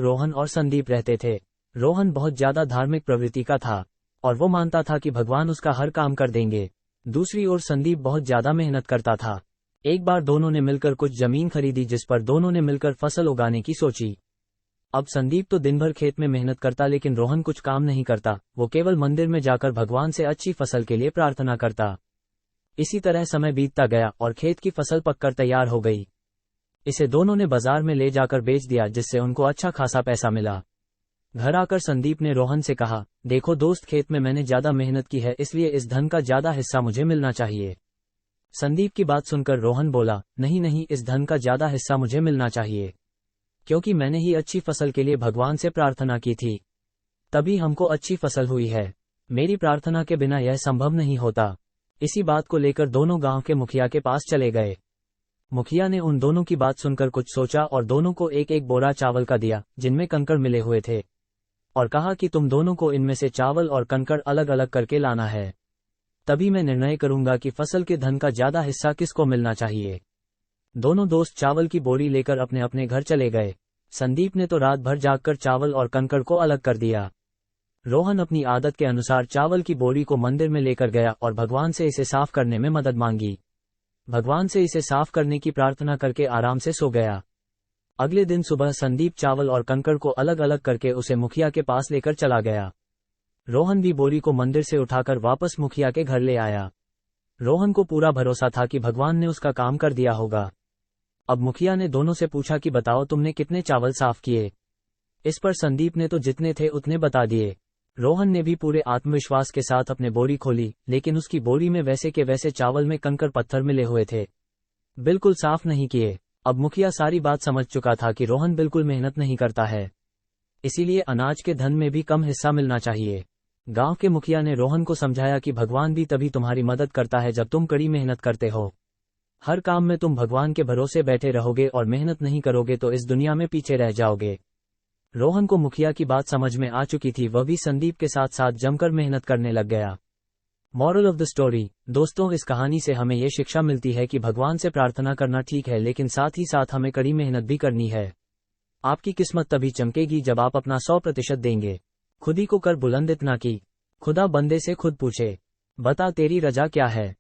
रोहन और संदीप रहते थे। रोहन बहुत ज्यादा धार्मिक प्रवृत्ति का था और वो मानता था कि भगवान उसका हर काम कर देंगे। दूसरी ओर संदीप बहुत ज्यादा मेहनत करता था। एक बार दोनों ने मिलकर कुछ जमीन खरीदी जिस पर दोनों ने मिलकर फसल उगाने की सोची। अब संदीप तो दिन भर खेत में मेहनत करता लेकिन रोहन कुछ काम नहीं करता, वो केवल मंदिर में जाकर भगवान से अच्छी फसल के लिए प्रार्थना करता। इसी तरह समय बीतता गया और खेत की फसल पककर तैयार हो गई। इसे दोनों ने बाजार में ले जाकर बेच दिया जिससे उनको अच्छा खासा पैसा मिला। घर आकर संदीप ने रोहन से कहा, देखो दोस्त, खेत में मैंने ज्यादा मेहनत की है इसलिए इस धन का ज्यादा हिस्सा मुझे मिलना चाहिए। संदीप की बात सुनकर रोहन बोला, नहीं नहीं, इस धन का ज्यादा हिस्सा मुझे मिलना चाहिए, क्योंकि मैंने ही अच्छी फसल के लिए भगवान से प्रार्थना की थी, तभी हमको अच्छी फसल हुई है। मेरी प्रार्थना के बिना यह संभव नहीं होता। इसी बात को लेकर दोनों गांव के मुखिया के पास चले गए। मुखिया ने उन दोनों की बात सुनकर कुछ सोचा और दोनों को एक एक बोरा चावल का दिया जिनमें कंकड़ मिले हुए थे, और कहा कि तुम दोनों को इनमें से चावल और कंकड़ अलग अलग करके लाना है, तभी मैं निर्णय करूंगा कि फसल के धन का ज्यादा हिस्सा किसको मिलना चाहिए। दोनों दोस्त चावल की बोरी लेकर अपने अपने घर चले गए। संदीप ने तो रात भर जागकर चावल और कंकड़ को अलग कर दिया। रोहन अपनी आदत के अनुसार चावल की बोरी को मंदिर में लेकर गया और भगवान से इसे साफ करने में मदद मांगी। भगवान से इसे साफ करने की प्रार्थना करके आराम से सो गया। अगले दिन सुबह संदीप चावल और कंकड़ को अलग अलग करके उसे मुखिया के पास लेकर चला गया। रोहन भी बोरी को मंदिर से उठाकर वापस मुखिया के घर ले आया। रोहन को पूरा भरोसा था कि भगवान ने उसका काम कर दिया होगा। अब मुखिया ने दोनों से पूछा कि बताओ तुमने कितने चावल साफ किए। इस पर संदीप ने तो जितने थे उतने बता दिए। रोहन ने भी पूरे आत्मविश्वास के साथ अपने बोरी खोली, लेकिन उसकी बोरी में वैसे के वैसे चावल में कंकड़ पत्थर मिले हुए थे, बिल्कुल साफ नहीं किए। अब मुखिया सारी बात समझ चुका था कि रोहन बिल्कुल मेहनत नहीं करता है, इसीलिए अनाज के धन में भी कम हिस्सा मिलना चाहिए। गांव के मुखिया ने रोहन को समझाया कि भगवान भी तभी तुम्हारी मदद करता है जब तुम कड़ी मेहनत करते हो। हर काम में तुम भगवान के भरोसे बैठे रहोगे और मेहनत नहीं करोगे तो इस दुनिया में पीछे रह जाओगे। रोहन को मुखिया की बात समझ में आ चुकी थी, वह भी संदीप के साथ साथ जमकर मेहनत करने लग गया। मॉरल ऑफ द स्टोरी, दोस्तों, इस कहानी से हमें ये शिक्षा मिलती है कि भगवान से प्रार्थना करना ठीक है, लेकिन साथ ही साथ हमें कड़ी मेहनत भी करनी है। आपकी किस्मत तभी चमकेगी जब आप अपना 100% देंगे। खुद ही को कर बुलंद इतना कि खुदा बंदे से खुद पूछे, बता तेरी रजा क्या है।